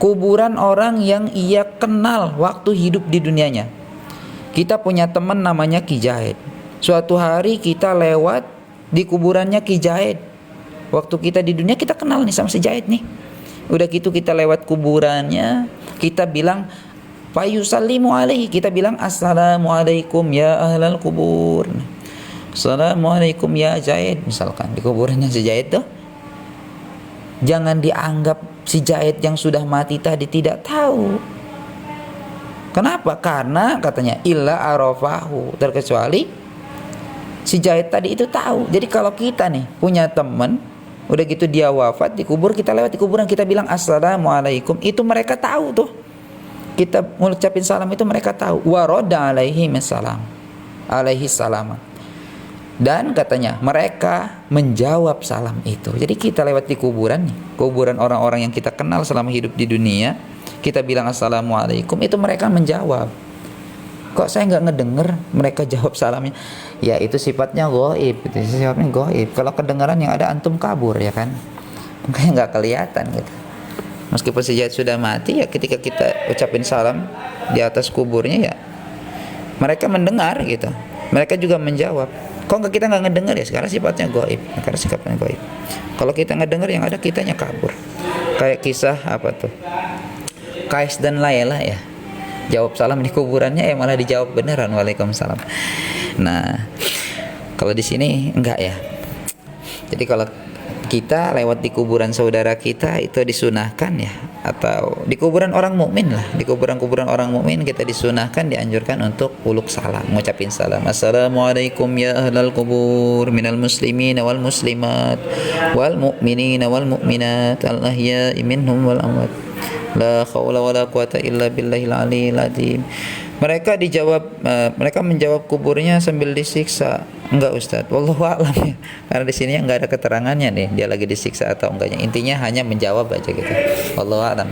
kuburan orang yang ia kenal waktu hidup di dunianya. Kita punya teman namanya Ki Jahid. Suatu hari kita lewat di kuburannya Ki Jahid. Waktu kita di dunia kita kenal nih sama si Jahid nih. Udah gitu kita lewat kuburannya, kita bilang fayusallimu alaihi, kita bilang assalamualaikum ya ahlal kubur. Assalamualaikum ya Jahid, misalkan di kuburannya si Jahid tuh. Jangan dianggap si Jahid yang sudah mati tadi tidak tahu. Kenapa? Karena katanya illa arafahu, terkecuali si Jahid tadi itu tahu. Jadi kalau kita nih punya teman, udah gitu dia wafat dikubur, kita lewat di kuburan kita bilang assalamualaikum, itu mereka tahu tuh. Kita ngucapin salam itu mereka tahu. Wa radda alaihi salam, alaihi salam. Dan katanya mereka menjawab salam itu. Jadi kita lewat di kuburan nih, kuburan orang-orang yang kita kenal selama hidup di dunia, kita bilang assalamualaikum, itu mereka menjawab. Kok saya nggak ngedenger mereka jawab salamnya? Ya itu sifatnya gaib, itu sifatnya gaib. Kalau kedengaran yang ada antum kabur ya kan, makanya nggak kelihatan gitu. Meskipun si Jahid sudah mati, ya ketika kita ucapin salam di atas kuburnya ya mereka mendengar gitu. Mereka juga menjawab. Kok kita nggak ngedengar ya? Sekarang sifatnya gaib. Karena sifatnya gaib. Kalau kita ngedengar yang ada kitanya kabur. Kayak kisah apa tuh? Kais dan Layla ya. Jawab salam di kuburannya malah dijawab beneran waalaikumsalam. Nah, kalau di sini enggak ya. Jadi kalau kita lewat di kuburan saudara kita itu disunahkan ya, atau di kuburan orang mukmin lah, di kuburan-kuburan orang mukmin kita disunahkan, dianjurkan untuk uluk salam, ngucapin salam. Assalamualaikum ya ahlal kubur minal muslimin wal muslimat wal mu'minin wal mu'minat al ahya'i minhum wal amwat. La haula wala quwata illa billahil aliyil azim. Mereka menjawab kuburnya sambil disiksa. Enggak Ustaz, wallahu a'lam ya. Karena di sini enggak ada keterangannya nih dia lagi disiksa atau enggaknya. Intinya hanya menjawab aja gitu. Wallahu a'lam.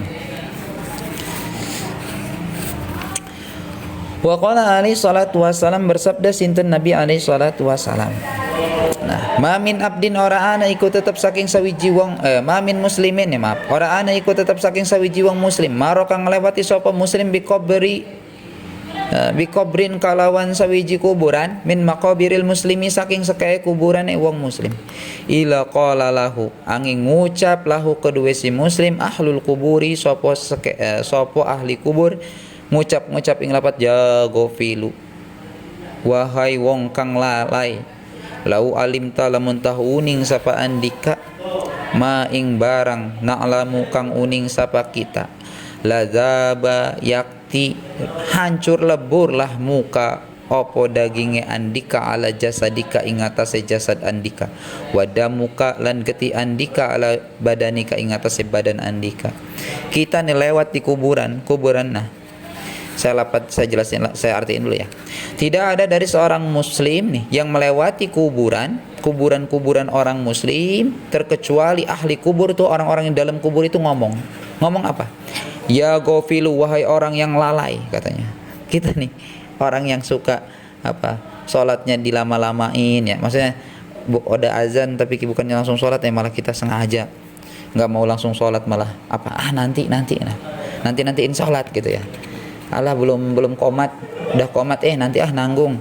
Wa qala alaihi salatu wassalam, bersabda sinten Nabi alaihi salatu wassalam. Nah, mamin abdin ora ana iku tetep saking sawiji wong mamin muslimin ya maaf. Ora ana iku tetep saking sawiji wong muslim maro kang nglewati sapa muslim bikobrin kalawan sawiji kuburan min maqabiril muslimi saking sekae kuburan wong muslim ila qala lahu angin ngucap lahu kedue si muslim ahlul kuburi sapa ahli kubur ngucap ing lapat ya gofilu, wahai wong kang lalai, lau alimta lamun tahu uning sapa andika ma ing barang na'lamu kang uning sapa kita lazaba yakti hancur leburlah muka opo daginge andika ala jasadika ing atase jasad andika wadamuka lan geti andika ala badanika ing atase badan andika. Kita nih lewat di kuburan nah saya jelasin, saya artiin dulu ya. Tidak ada dari seorang muslim nih yang melewati kuburan orang muslim terkecuali ahli kubur tuh, orang-orang yang dalam kubur itu ngomong apa? Ya gofilu, wahai orang yang lalai, katanya. Kita nih orang yang suka sholatnya dilama-lamain ya. Maksudnya udah azan tapi bukannya langsung sholat ya, malah kita sengaja nggak mau langsung sholat, malah nantiin sholat gitu ya. Alah belum komat, udah komat nanti nanggung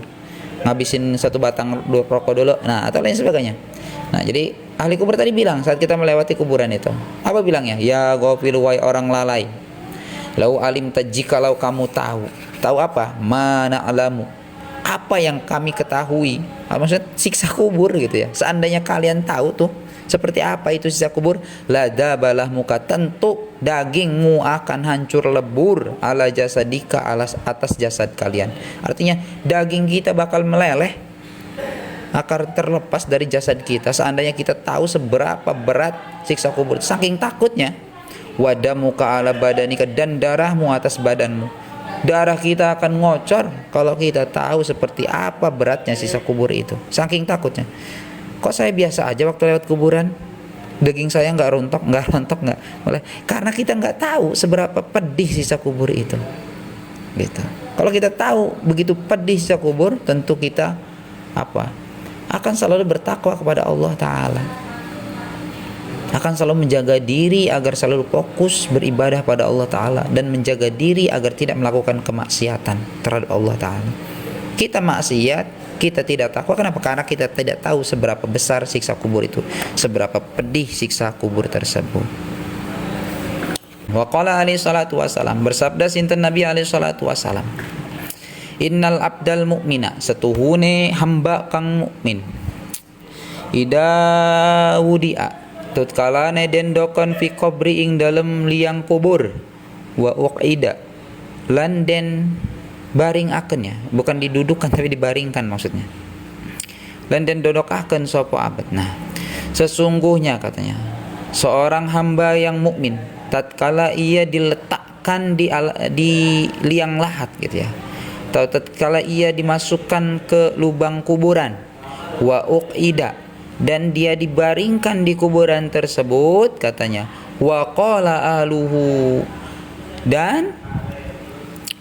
ngabisin satu batang rokok dulu, nah atau lain sebagainya. Nah jadi ahli kubur tadi bilang saat kita melewati kuburan itu, apa bilangnya? Ya ghafil, wahai orang lalai, lau alim jikalau kamu tahu apa? Mana alamu, apa yang kami ketahui, maksudnya siksa kubur gitu ya. Seandainya kalian tahu tuh seperti apa itu siksa kubur, ladabalah muka, tentu dagingmu akan hancur lebur ala jasadika, atas jasad kalian. Artinya daging kita bakal meleleh, akan terlepas dari jasad kita seandainya kita tahu seberapa berat siksa kubur. Saking takutnya, wadamuka ala badanika, dan darahmu atas badanmu. Darah kita akan ngocor kalau kita tahu seperti apa beratnya siksa kubur itu. Saking takutnya. Kok saya biasa aja waktu lewat kuburan, daging saya nggak rontok nggak, karena kita nggak tahu seberapa pedih sisa kubur itu, gitu. Kalau kita tahu begitu pedih sisa kubur, tentu kita akan selalu bertakwa kepada Allah Taala. akan selalu menjaga diri agar selalu fokus beribadah pada Allah Ta'ala, dan menjaga diri agar tidak melakukan kemaksiatan terhadap Allah Ta'ala. Kita maksiat, kita tidak takwa. Kenapa? Karena kita tidak tahu seberapa besar siksa kubur itu, seberapa pedih siksa kubur tersebut. Wa qala alaihi salatu wassalam, bersabda sinten Nabi alaihi salatu wassalam, innal abdal mu'mina, setuhune hamba kang mukmin, ida wudi'a, tutkalane den dokon fi qabri ing dalem liang kubur, wa uqida, lan den baring akan, ya, bukan didudukan tapi dibaringkan maksudnya, lan den dodokaken sapa abad. Nah, sesungguhnya katanya seorang hamba yang mukmin tatkala ia diletakkan di liang lahat gitu ya, atau tatkala ia dimasukkan ke lubang kuburan, wa uqida, dan dia dibaringkan di kuburan tersebut, katanya wa qala ahluhu, dan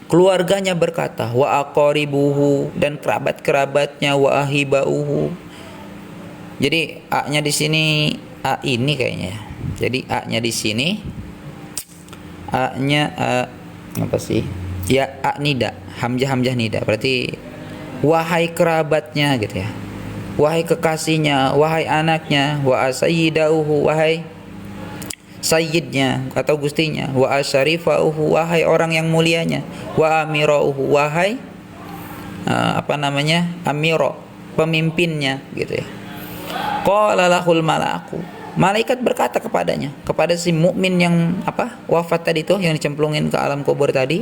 keluarganya berkata, wa aqaribuhu, dan kerabat-kerabatnya, wa ahibauhu. Jadi a-nya di sini a ini kayaknya ya. Jadi a-nya di sini, a-nya apa sih? Ya a nida, hamzah nida. Berarti wahai kerabatnya gitu ya. Wahai kekasihnya, wahai anaknya, wa asayyidauhu, wahai sayyidnya atau gustinya, wa asyarifauhu, wahai orang yang mulianya, wa amirauhu, wahai amiro, pemimpinnya gitu ya. Qala lahul malaku, malaikat berkata kepadanya, kepada si mukmin yang wafat tadi tuh, yang dicemplungin ke alam kubur tadi,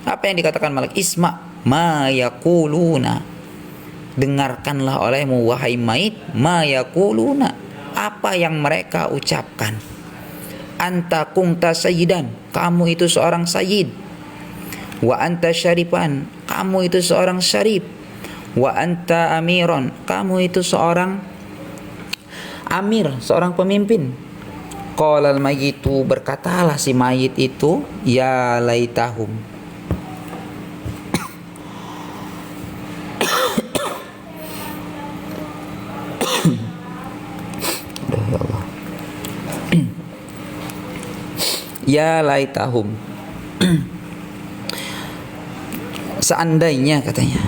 apa yang dikatakan malaikat? Isma ma yaquluna, dengarkanlah olehmu wahai mayit, ma yaquluna, apa yang mereka ucapkan. Anta kunta sayyidan, kamu itu seorang sayyid. Wa anta syarifan, kamu itu seorang syarif. Wa anta amiron, kamu itu seorang amir, seorang pemimpin. Qalal mayyitu, berkatalah si mayit itu, ya laitahum, ya laitahum, seandainya katanya,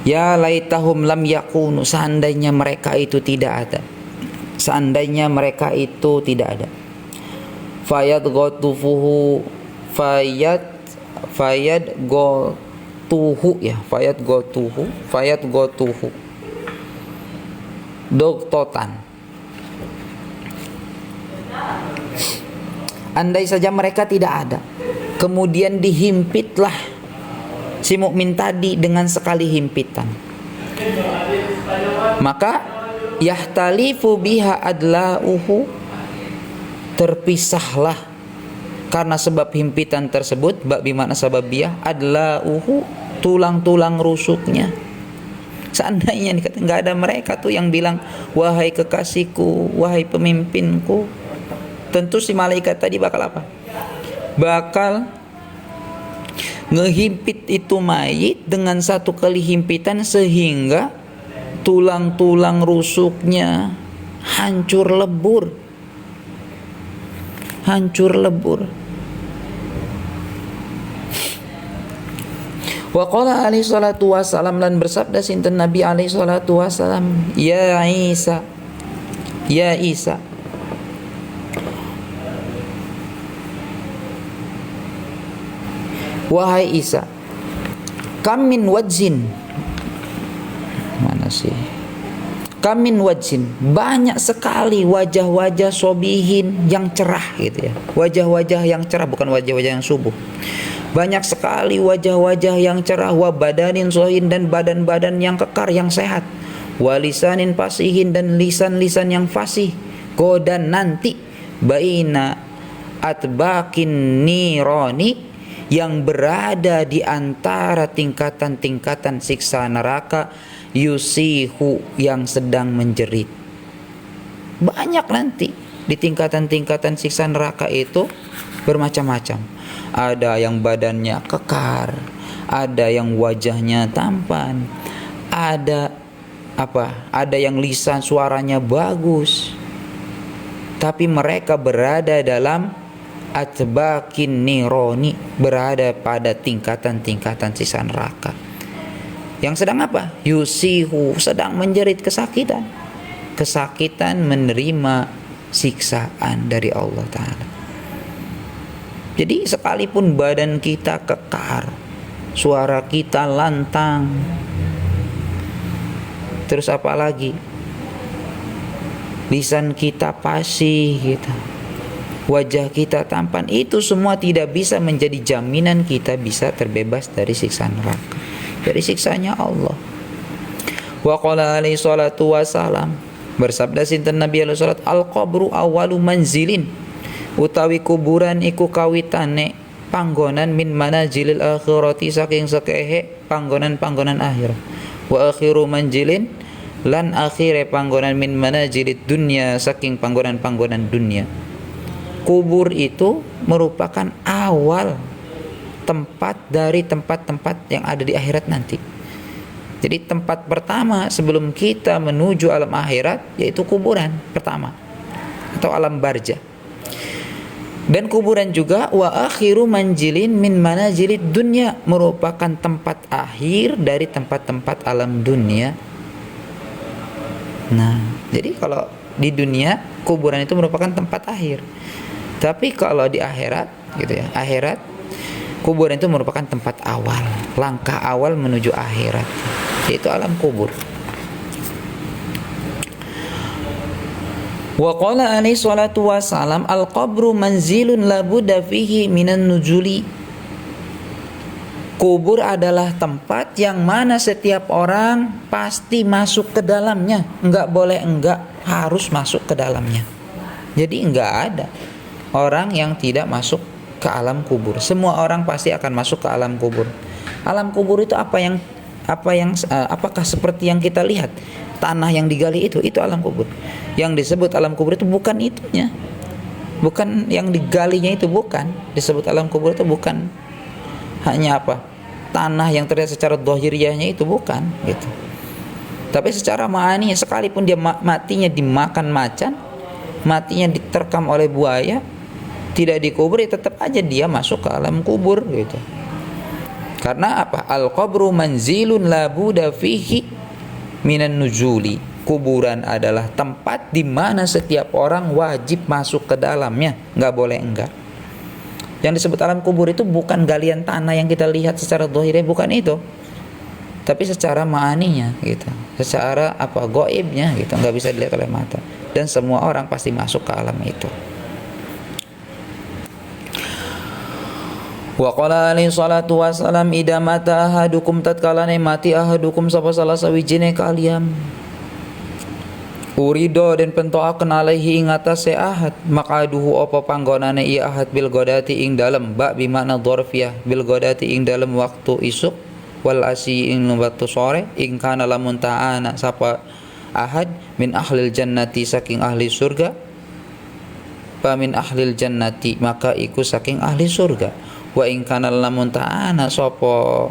ya laitahum lam yakunu, seandainya mereka itu tidak ada, seandainya mereka itu tidak ada. Fayad gotuhu, fayad gotuhu ya, fayad gotuhu doktotan. Andai saja mereka tidak ada, kemudian dihimpitlah si mukmin tadi dengan sekali himpitan, maka yahtalifu biha adlauhu, terpisahlah karena sebab himpitan tersebut, bak bimana sababiyah, adlauhu, tulang-tulang rusuknya. Seandainya nggak ada mereka tuh yang bilang wahai kekasihku, wahai pemimpinku, tentu si malaikat tadi bakal apa? Bakal ngehimpit itu mayit dengan satu kali himpitan sehingga tulang-tulang rusuknya hancur lebur. Wa qala alaihi salatu wassalam, lan bersabda sinten Nabi alaihi salatu wassalam, ya Isa, wahai Isa, kam min wajhin, mana sih? Kam min wajhin, banyak sekali wajah-wajah sobihin yang cerah gitu ya. Wajah-wajah yang cerah, bukan wajah-wajah yang subuh. Banyak sekali wajah-wajah yang cerah, wa badanin sohin, dan badan-badan yang kekar, yang sehat. Wa lisanin fasihin, dan lisan-lisan yang fasih. Godan nanti baina atbakin nironi, yang berada di antara tingkatan-tingkatan siksa neraka, yusihu, yang sedang menjerit. Banyak nanti di tingkatan-tingkatan siksa neraka itu bermacam-macam. Ada yang badannya kekar, ada yang wajahnya tampan, ada yang lisan suaranya bagus, tapi mereka berada dalam atbakin nironi, berada pada tingkatan-tingkatan sisa neraka. Yang sedang apa? Yusihu, sedang menjerit kesakitan. Kesakitan menerima siksaan dari Allah Ta'ala. Jadi sekalipun badan kita kekar, suara kita lantang, terus apa lagi? Lisan kita fasih gitu, wajah kita tampan, itu semua tidak bisa menjadi jaminan kita bisa terbebas dari siksa neraka, dari siksanya Allah. Wa qala alaihi salatu wassalam, bersabda sinten Nabi alaihi salat, al qabru awalu manzilin, utawi kuburan iku kawitane panggonan min manazilil akhirati, saking sekehe panggonan-panggonan akhir. Wa akhiru manjilin, lan akhire panggonan min manazilid dunya, saking panggonan-panggonan dunia. Kubur itu merupakan awal tempat dari tempat-tempat yang ada di akhirat nanti. Jadi tempat pertama sebelum kita menuju alam akhirat yaitu kuburan pertama atau alam barzah. Dan kuburan juga wa akhiru manjilin min manazilid dunya, merupakan tempat akhir dari tempat-tempat alam dunia. Nah, jadi kalau di dunia kuburan itu merupakan tempat akhir. Tapi kalau di akhirat gitu ya, akhirat kuburan itu merupakan tempat awal, langkah awal menuju akhirat, yaitu alam kubur. Wa qala alaihi salatu wassalam, al qabru manzilun la budda fihi minan nuzuli. Kubur adalah tempat yang mana setiap orang pasti masuk ke dalamnya, enggak boleh enggak, harus masuk ke dalamnya. Jadi enggak ada orang yang tidak masuk ke alam kubur. Semua orang pasti akan masuk ke alam kubur. Alam kubur itu apakah seperti yang kita lihat? Tanah yang digali itu alam kubur. Yang disebut alam kubur itu bukan itunya, bukan yang digalinya itu, bukan disebut alam kubur itu, bukan hanya tanah yang terlihat secara dohiriahnya itu, bukan gitu. Tapi secara ma'aninya, sekalipun dia matinya dimakan macan, matinya diterkam oleh buaya, tidak dikubur, ya tetap aja dia masuk ke alam kubur gitu. Karena al qabru manzilun la budda fihi minan nuzuli. Kuburan adalah tempat di mana setiap orang wajib masuk ke dalamnya, nggak boleh enggak. Yang disebut alam kubur itu bukan galian tanah yang kita lihat secara zahirnya, bukan itu, tapi secara ma'aninya gitu, secara gaibnya gitu, nggak bisa dilihat oleh mata, dan semua orang pasti masuk ke alam itu. Wa qala alaihi salatu wassalam, idza mata ahadukum, tatkala mati ahadukum sapa salah sawijine kalian, urido den pentoaken alaihi ing atase ahad, maqaduhu apa panggonane ia ahad, bil godati ing dalem, ba bi makna dzarfiyah, bil godati ing dalem waktu isuk, wal asi ing waktu sore, ing kana lamun ta'ana sapa ahad min ahlil jannati, saking ahli surga, fa min ahlil jannati, maka iku saking ahli surga. Wa in kana lamun ta'ana sapa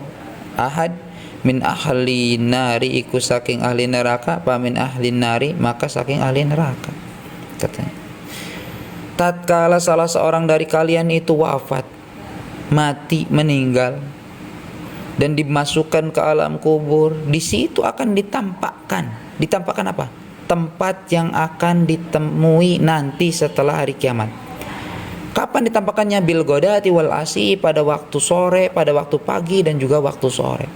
ahad min ahli nari, iku saking ahli neraka, pa min ahli nari, maka saking ahli neraka. Katanya, tatkala salah seorang dari kalian itu wafat, mati, meninggal, dan dimasukkan ke alam kubur, di situ akan ditampakkan apa? Tempat yang akan ditemui nanti setelah hari kiamat. Kapan ditampakkannya? Bil godati wal asi, pada waktu sore, pada waktu pagi, dan juga waktu sore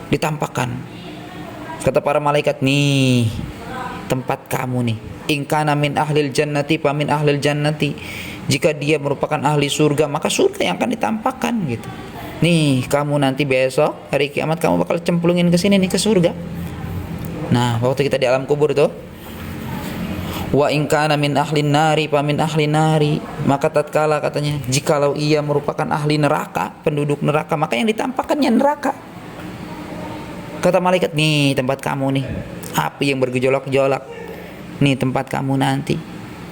ditampakkan. Kata para malaikat, nih tempat kamu nih. In kana min ahlil jannati fa min ahlil jannati, jika dia merupakan ahli surga, maka surga yang akan ditampakkan gitu. Nih kamu nanti besok hari kiamat kamu bakal cemplungin ke sini nih, ke surga. Nah, waktu kita di alam kubur tuh, wa in kana min ahlin nari fa min ahli nari, maka tatkala katanya jikalau ia merupakan ahli neraka, penduduk neraka, maka yang ditampakkannya neraka. Kata malaikat, nih tempat kamu nih, api yang bergejolak-gejolak, nih tempat kamu nanti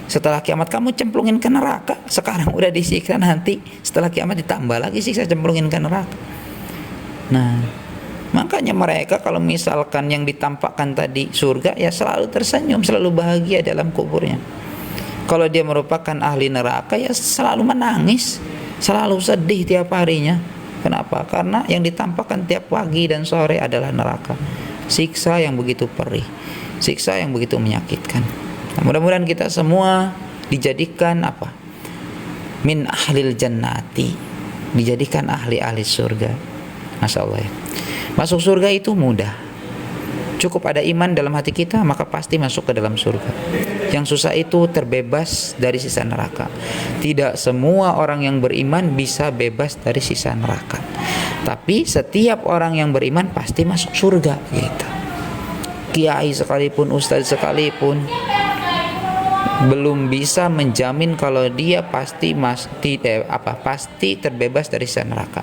setelah kiamat, kamu cemplungin ke neraka. Sekarang udah disiksa, nanti setelah kiamat ditambah lagi siksa, cemplungin ke neraka. Nah, makanya mereka kalau misalkan yang ditampakkan tadi surga, ya selalu tersenyum, selalu bahagia dalam kuburnya. Kalau dia merupakan ahli neraka, ya selalu menangis, selalu sedih tiap harinya. Kenapa? Karena yang ditampakkan tiap pagi dan sore adalah neraka. Siksa yang begitu perih, siksa yang begitu menyakitkan. Nah, mudah-mudahan kita semua dijadikan apa? Min ahlil jannati, dijadikan ahli-ahli surga. Masya Allah ya. Masuk surga itu mudah. Cukup ada iman dalam hati kita, maka pasti masuk ke dalam surga. Yang susah itu terbebas dari sisa neraka. Tidak semua orang yang beriman bisa bebas dari sisa neraka. Tapi setiap orang yang beriman pasti masuk surga gitu. Kiai sekalipun, ustaz sekalipun belum bisa menjamin kalau dia pasti pasti terbebas dari sisa neraka.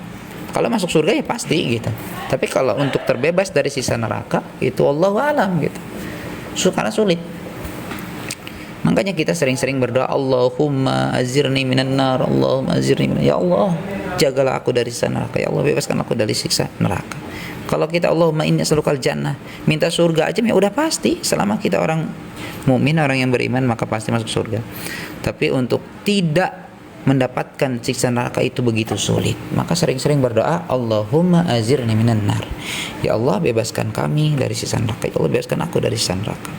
Kalau masuk surga ya pasti gitu. Tapi kalau untuk terbebas dari sisa neraka itu Allahu alam gitu. Karena sulit. Makanya kita sering-sering berdoa, Allahumma azirni minan nar, Allahumma azirni minan. Ya Allah, jagalah aku dari sisa neraka. Ya Allah, bebaskan aku dari siksa neraka. Kalau kita Allahumma inni as'alukal jannah, minta surga aja ya udah pasti. Selama kita orang mukmin, orang yang beriman, maka pasti masuk surga. Tapi untuk tidak mendapatkan siksa neraka itu begitu sulit, maka sering-sering berdoa, Allahumma azirni minan nar. Ya Allah, bebaskan kami dari siksa neraka. Ya Allah, bebaskan aku dari siksa neraka.